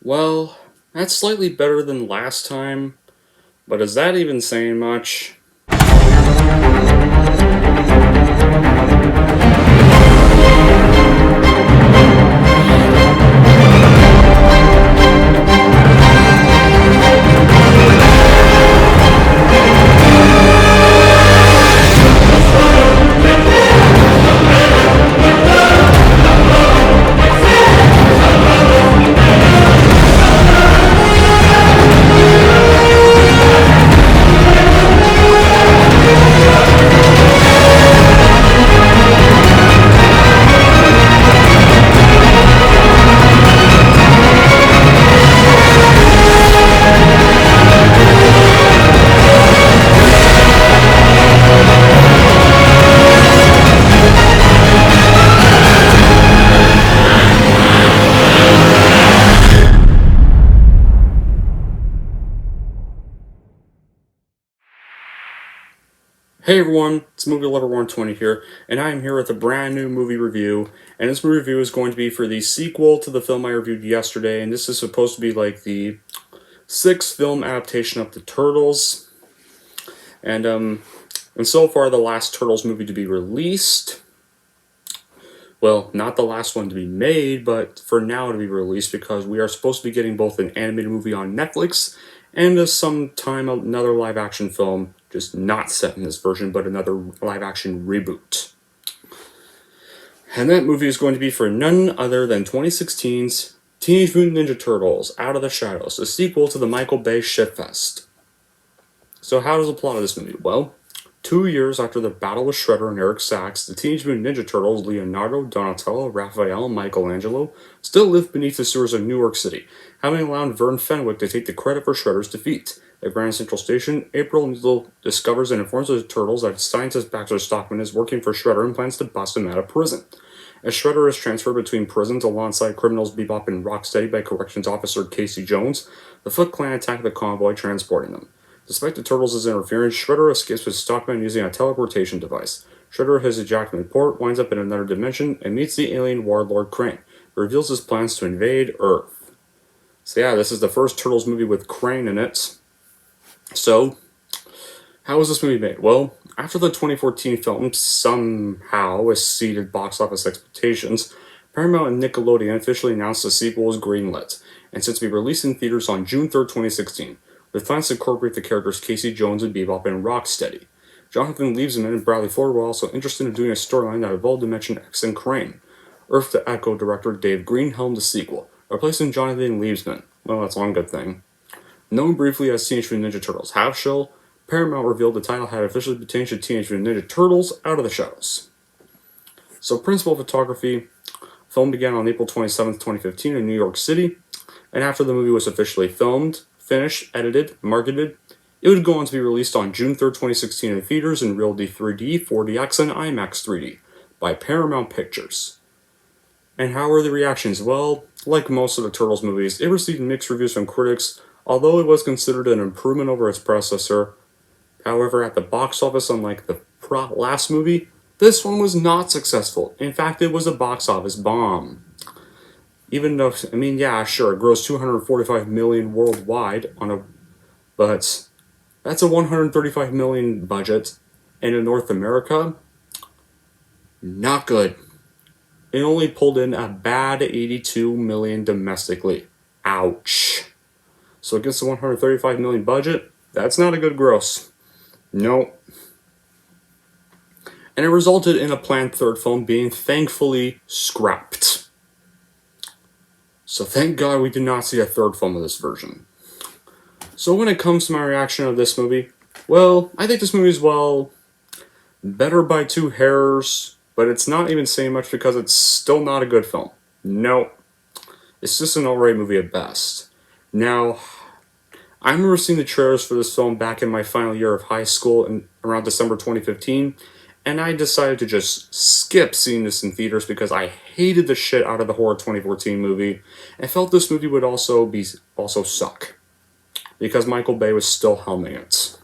Well, that's slightly better than last time, but is that even saying much? Hey everyone, it's Movie Lover 120 here, and I am here with a brand new movie review. And this movie review is going to be for the sequel to the film I reviewed yesterday, and this is supposed to be like the sixth film adaptation of the Turtles. And so far the last Turtles movie to be released. Well, not the last one to be made, but for now to be released because we are supposed to be getting both an animated movie on Netflix and sometime another live action film, just not set in this version, but another live action reboot. And that movie is going to be for none other than 2016's Teenage Mutant Ninja Turtles Out of the Shadows, a sequel to the Michael Bay shitfest. So how does the plot of this movie? Well, 2 years after the battle with Shredder and Eric Sachs, the Teenage Mutant Ninja Turtles, Leonardo, Donatello, Raphael, and Michelangelo, still live beneath the sewers of New York City, having allowed Vern Fenwick to take the credit for Shredder's defeat. At Grand Central Station, April Needle discovers and informs the Turtles that scientist Baxter Stockman is working for Shredder and plans to bust him out of prison. As Shredder is transferred between prisons alongside criminals Bebop and Rocksteady by Corrections Officer Casey Jones, the Foot Clan attack the convoy transporting them. Despite the Turtles' interference, Shredder escapes with Stockman using a teleportation device. Shredder has ejaculate port, winds up in another dimension, and meets the alien warlord Krang, who reveals his plans to invade Earth. So yeah, this is the first Turtles movie with Krang in it. So, how was this movie made? Well, after the 2014 film somehow exceeded box office expectations, Paramount and Nickelodeon officially announced the sequel was greenlit, and set to be released in theaters on June 3rd, 2016. With plans to incorporate the characters Casey Jones and Bebop and Rocksteady. Jonathan Liebesman and Bradley Ford were also interested in doing a storyline that involved Dimension X and Krang. Earth to Echo director Dave Green helmed the sequel, replacing Jonathan Liebesman. Well, that's one good thing. Known briefly as Teenage Mutant Ninja Turtles Half Shell, Paramount revealed the title had officially been changed to Teenage Mutant Ninja Turtles Out of the Shadows. So, principal photography. Film began on April 27th, 2015 in New York City, and after the movie was officially filmed, finished, edited, marketed, it would go on to be released on June 3rd, 2016 in theaters in Real D 3D, 4DX, and IMAX 3D by Paramount Pictures. And how were the reactions? Well, like most of the Turtles movies, it received mixed reviews from critics, although it was considered an improvement over its predecessor. However, at the box office, unlike the last movie, this one was not successful. In fact, it was a box office bomb. Even though, I mean, yeah, sure, it grossed $245 million worldwide but that's a $135 million budget, and in North America, not good. It only pulled in a bad $82 million domestically. Ouch. So against the $135 million budget, that's not a good gross. No. And it resulted in a planned third film being thankfully scrapped. So thank God we did not see a third film of this version. So when it comes to my reaction of this movie, well, I think this movie is, well, better by two hairs, but it's not even saying much because it's still not a good film. No. It's just an alright movie at best. Now, I remember seeing the trailers for this film back in my final year of high school in around December 2015, and I decided to just skip seeing this in theaters because I hated the shit out of the Horror 2014 movie, and felt this movie would also suck, because Michael Bay was still helming it.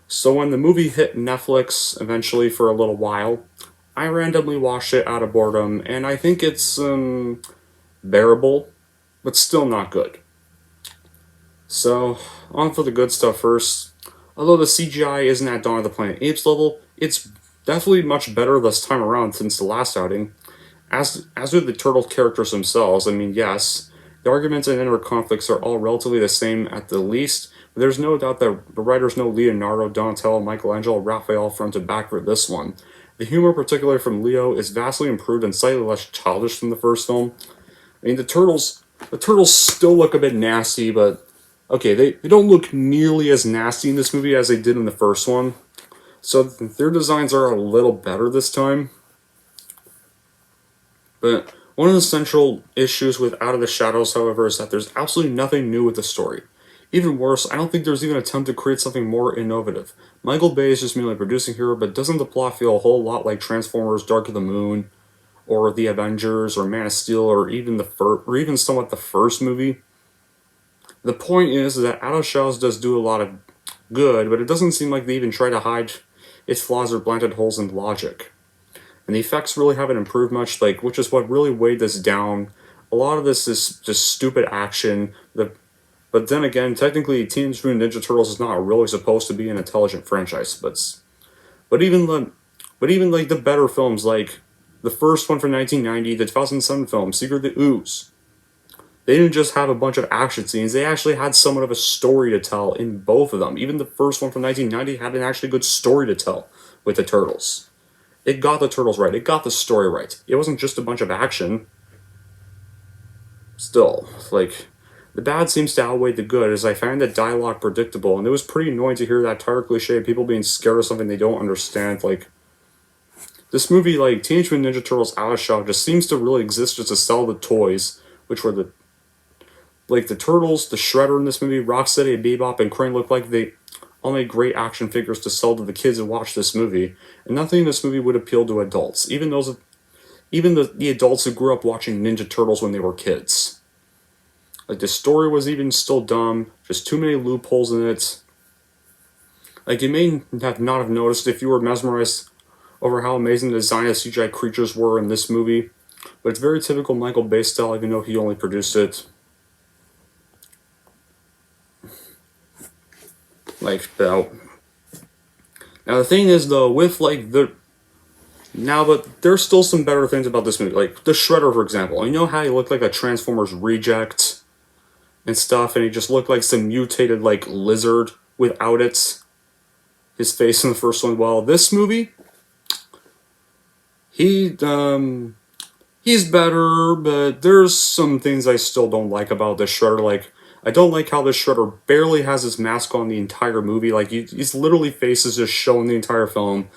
So when the movie hit Netflix eventually for a little while, I randomly watched it out of boredom, and I think it's bearable, but still not good. So, on for the good stuff first. Although the CGI isn't at Dawn of the Planet of the Apes level, it's definitely much better this time around since the last outing. As do the turtle characters themselves. I mean, yes, the arguments and inner conflicts are all relatively the same at the least, but there's no doubt that the writers know Leonardo, Donatello, Michelangelo, Raphael front to back for this one. The humor, particularly from Leo, is vastly improved and slightly less childish than the first film. I mean, the turtles still look a bit nasty, but okay, they don't look nearly as nasty in this movie as they did in the first one. So their designs are a little better this time. But one of the central issues with Out of the Shadows, however, is that there's absolutely nothing new with the story. Even worse, I don't think there's even an attempt to create something more innovative. Michael Bay is just merely producing here, but doesn't the plot feel a whole lot like Transformers: Dark of the Moon, or The Avengers, or Man of Steel, or even somewhat the first movie? The point is that Out of Shadows does do a lot of good, but it doesn't seem like they even try to hide its flaws or blunted holes in logic. And the effects really haven't improved much, which is what really weighed this down. A lot of this is just stupid action. But then again, technically, Teenage Mutant Ninja Turtles is not really supposed to be an intelligent franchise. But even like the better films, like the first one from 1990, the 2007 film Secret of the Ooze, they didn't just have a bunch of action scenes. They actually had somewhat of a story to tell in both of them. Even the first one from 1990 had an actually good story to tell with the turtles. It got the turtles right. It got the story right. It wasn't just a bunch of action. Still, the bad seems to outweigh the good, as I find the dialogue predictable, and it was pretty annoying to hear that tired cliche of people being scared of something they don't understand. This movie, Teenage Mutant Ninja Turtles Out of Shop, just seems to really exist just to sell the toys, which were the Turtles, the Shredder in this movie, Rocksteady, Bebop, and Krang look like they all made great action figures to sell to the kids who watch this movie, and nothing in this movie would appeal to adults, even the adults who grew up watching Ninja Turtles when they were kids. The story was even still dumb, just too many loopholes in it. You may not have noticed if you were mesmerized over how amazing the design of CGI creatures were in this movie, but it's very typical Michael Bay style, even though he only produced it. Now the thing is though, but there's still some better things about this movie, like the Shredder, for example. You know how he looked like a Transformers reject and stuff, and he just looked like some mutated lizard without his face in the first one. Well, this movie, he's better, but there's some things I still don't like about the Shredder. I don't like how the Shredder barely has his mask on the entire movie. His literally face is just showing the entire film.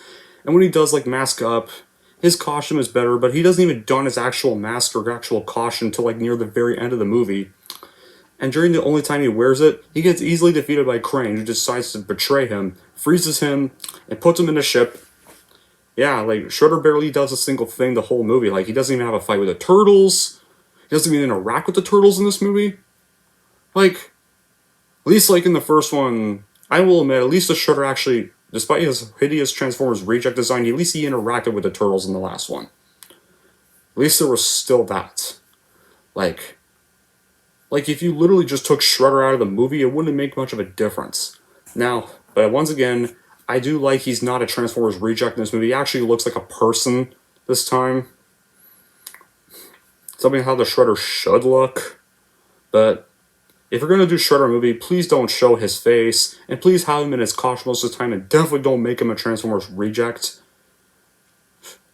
And when he does, mask up, his costume is better, but he doesn't even don his actual mask or actual costume until, near the very end of the movie. And during the only time he wears it, he gets easily defeated by Krang, who decides to betray him, freezes him, and puts him in a ship. Yeah, Shredder barely does a single thing the whole movie. He doesn't even have a fight with the Turtles. He doesn't even interact with the Turtles in this movie. At least in the first one, I will admit, at least the Shredder actually, despite his hideous Transformers reject design, at least he interacted with the Turtles in the last one. At least there was still that. If you literally just took Shredder out of the movie, it wouldn't make much of a difference. Now, but once again, I do like he's not a Transformers reject in this movie. He actually looks like a person this time. Something how the Shredder should look. But if you're going to do Shredder movie, please don't show his face, and please have him in his costume most of the time, and definitely don't make him a Transformers reject.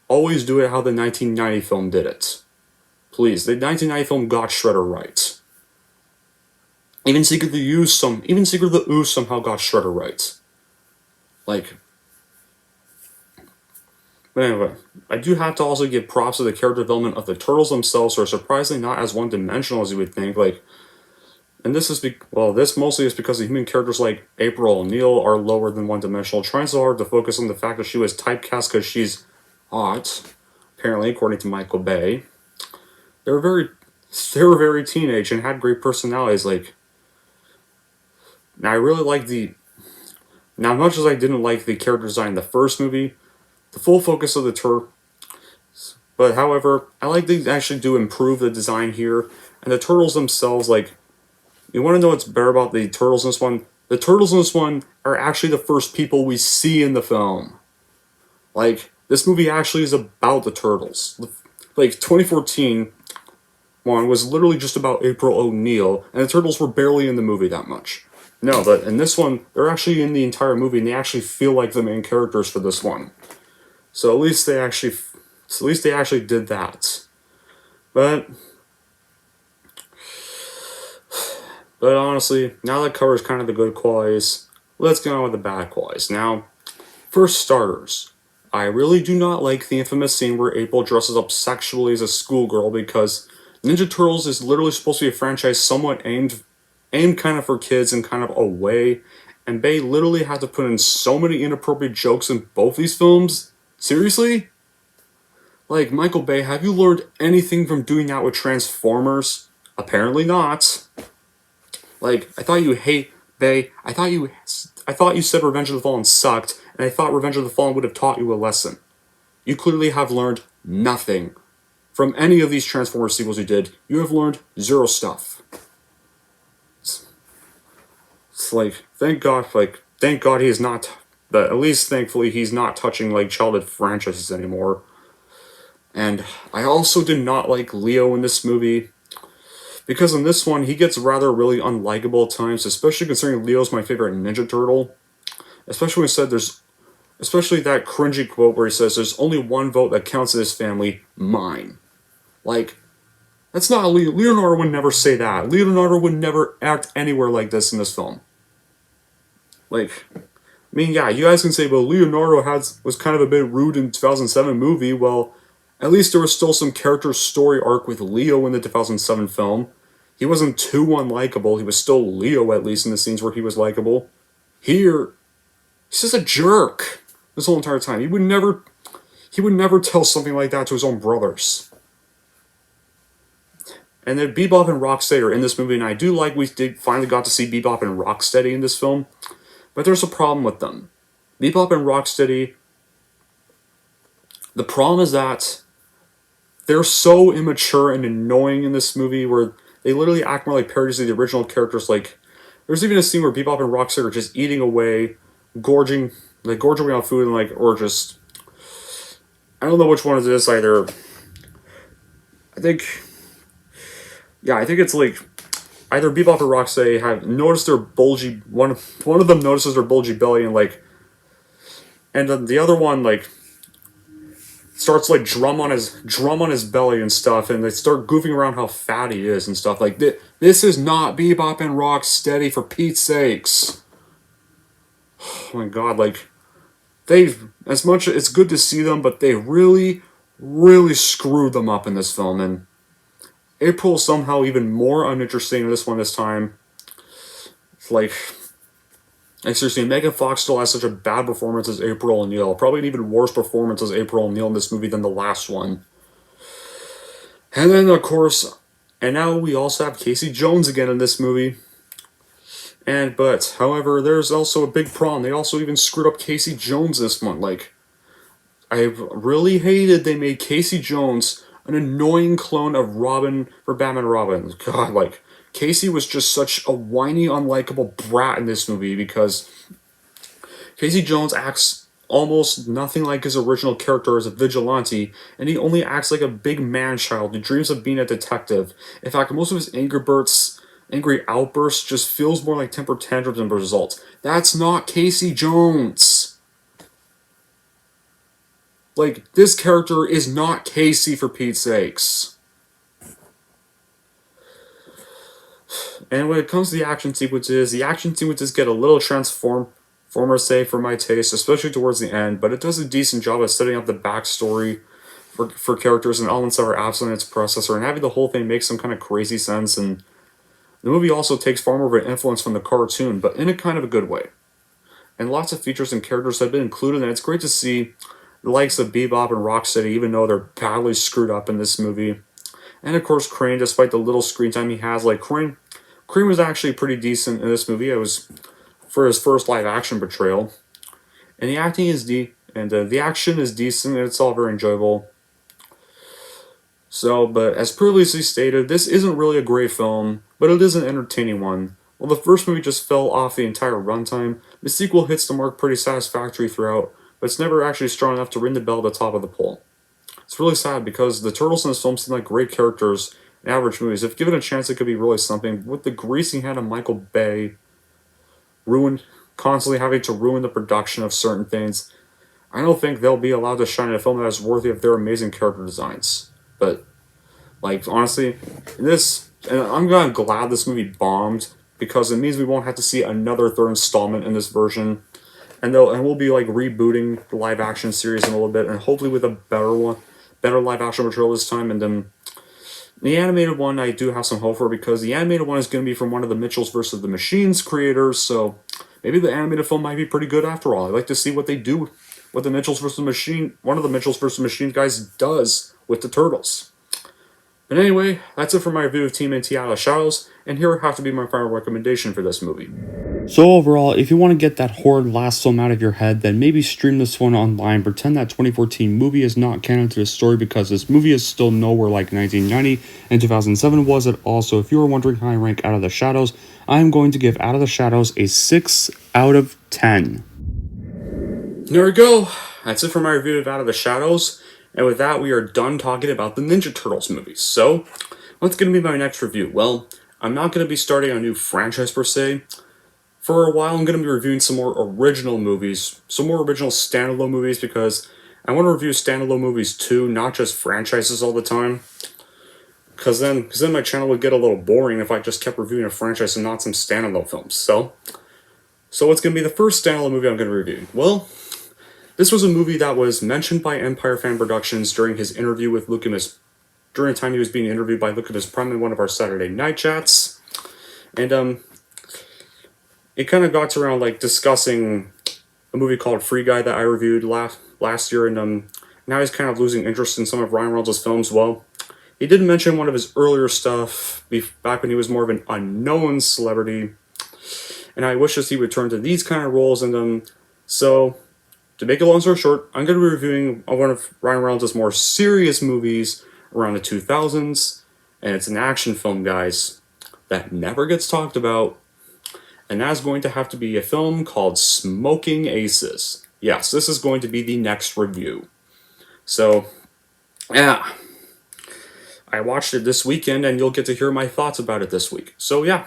Always do it how the 1990 film did it. Please, the 1990 film got Shredder right. Even Secret of the Ooze somehow got Shredder right. But anyway, I do have to also give props to the character development of the Turtles themselves, who are surprisingly not as one-dimensional as you would think. And this mostly is because the human characters like April O'Neil are lower than one-dimensional, trying so hard to focus on the fact that she was typecast because she's hot, apparently, according to Michael Bay. They were very teenage and had great personalities. Now I really like now as much as I didn't like the character design in the first movie, the full focus of the But however, I like they actually do improve the design here. And the turtles themselves, like, you want to know what's better about the turtles in this one? The turtles in this one are actually the first people we see in the film. Like, this movie actually is about the turtles. Like, 2014 one was literally just about April O'Neil, and the turtles were barely in the movie that much. No, but in this one, they're actually in the entire movie, and they actually feel like the main characters for this one. So at least they actually did that. But honestly, now that covers kind of the good qualities, let's get on with the bad qualities. Now, for starters, I really do not like the infamous scene where April dresses up sexually as a schoolgirl because Ninja Turtles is literally supposed to be a franchise somewhat aimed kind of for kids and kind of away, and they literally had to put in so many inappropriate jokes in both these films. Seriously? Like, Michael Bay, have you learned anything from doing that with Transformers? Apparently not. Like, I thought you hate Bay. I thought you said Revenge of the Fallen sucked, and I thought Revenge of the Fallen would have taught you a lesson. You clearly have learned nothing from any of these Transformers sequels you did. You have learned zero stuff. It's like, thank God he is not, but at least thankfully he's not touching like childhood franchises anymore. And I also did not like Leo in this movie, because in this one he gets rather really unlikable at times, especially considering Leo's my favorite Ninja Turtle. Especially when he said especially that cringy quote where he says, "There's only one vote that counts in this family, mine." Like, that's not Leonardo would never say that. Leonardo would never act anywhere like this in this film. Like, I mean, yeah, you guys can say, well, Leonardo was kind of a bit rude in 2007 movie. Well, at least there was still some character story arc with Leo in the 2007 film. He wasn't too unlikable. He was still Leo, at least in the scenes where he was likable. Here, he's just a jerk this whole entire time. He would never tell something like that to his own brothers. And then Bebop and Rocksteady are in this movie, and I do like we did finally got to see Bebop and Rocksteady in this film. But there's a problem with them. Bebop and Rocksteady, the problem is that they're so immature and annoying in this movie where they literally act more like parodies of the original characters. Like, there's even a scene where Bebop and Rocksteady are just eating away, gorging away on food, and like, or just, I don't know which one it is either. I think it's like either Bebop or Rocksteady have noticed their bulgy one of them notices their bulgy belly and like, and then the other one like starts like drum on his belly and stuff, and they start goofing around how fat he is and stuff. Like, this is not Bebop and Rocksteady, for Pete's sakes. Oh my god, like, as much it's good to see them, but they really, really screwed them up in this film, and April is somehow even more uninteresting in this one this time. It's like, seriously, Megan Fox still has such a bad performance as April O'Neil. Probably an even worse performance as April O'Neil in this movie than the last one. And then, of course, and now we also have Casey Jones again in this movie. However, there's also a big problem. They also even screwed up Casey Jones this one. Like, I really hated they made Casey Jones an annoying clone of Robin for Batman and Robin. God, like, Casey was just such a whiny, unlikable brat in this movie because Casey Jones acts almost nothing like his original character as a vigilante, and he only acts like a big man-child who dreams of being a detective. In fact, most of his angry outbursts just feels more like temper tantrums than results. That's not Casey Jones. Like, this character is not Casey, for Pete's sakes. And when it comes to the action sequences get a little Transformer say for my taste, especially towards the end, but it does a decent job of setting up the backstory for characters and elements that are absent in its processor, and having the whole thing make some kind of crazy sense. And the movie also takes far more of an influence from the cartoon, but in a kind of a good way. And lots of features and characters have been included, and it's great to see the likes of Bebop and Rocksteady, even though they're badly screwed up in this movie. And of course, Krang, despite the little screen time he has, like, Krang was actually pretty decent in this movie. It was for his first live action portrayal, and the acting is the action is decent, and it's all very enjoyable. So, but as previously stated, this isn't really a great film, but it is an entertaining one. While the first movie just fell off the entire runtime, the sequel hits the mark pretty satisfactory throughout, but it's never actually strong enough to ring the bell at the top of the poll. It's really sad because the turtles in this film seem like great characters in average movies. If given a chance, it could be really something. With the greasy hand of Michael Bay, constantly having to ruin the production of certain things, I don't think they'll be allowed to shine in a film that is worthy of their amazing character designs. But, like, honestly, and I'm kind of glad this movie bombed because it means we won't have to see another third installment in this version, and we'll be like rebooting the live action series in a little bit, and hopefully with a better live action material this time. And then the animated one, I do have some hope for because the animated one is going to be from one of the Mitchells versus the Machines creators, so maybe the animated film might be pretty good after all. I'd like to see what they do, what the Mitchells versus one of the Mitchells versus Machines guys does with the turtles. But anyway, that's it for my review of Team NT Out of the Shadows, and here would have to be my final recommendation for this movie. So overall, if you want to get that horrid last film out of your head, then maybe stream this one online, pretend that 2014 movie is not canon to the story because this movie is still nowhere like 1990 and 2007 was at all. So if you were wondering how I rank Out of the Shadows, I am going to give Out of the Shadows a 6 out of 10. There we go. That's it for my review of Out of the Shadows. And with that, we are done talking about the Ninja Turtles movies. So, what's going to be my next review? Well, I'm not going to be starting a new franchise per se. For a while, I'm going to be reviewing some more original movies, some more original standalone movies, because I want to review standalone movies too, not just franchises all the time. Because then my channel would get a little boring if I just kept reviewing a franchise and not some standalone films. So what's going to be the first standalone movie I'm going to review? Well, this was a movie that was mentioned by Empire Fan Productions during his interview with during the time he was being interviewed by Lucas Prime in one of our Saturday night chats. And, it kind of got around, like, discussing a movie called Free Guy that I reviewed last year, and, now he's kind of losing interest in some of Ryan Reynolds' films. Well, he did mention one of his earlier stuff, back when he was more of an unknown celebrity, and I wish he would turn to these kind of roles, and, so, to make a long story short, I'm going to be reviewing one of Ryan Reynolds' more serious movies around the 2000s, and it's an action film, guys, that never gets talked about, and that's going to have to be a film called Smoking Aces. Yes, this is going to be the next review. So, yeah, I watched it this weekend, and you'll get to hear my thoughts about it this week. So, yeah,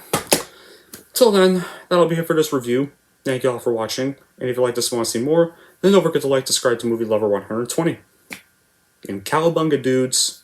till then, that'll be it for this review. Thank you all for watching, and if you'd like to want to see more, then don't forget to like, subscribe to Movie Lover 120. And cowabunga, dudes.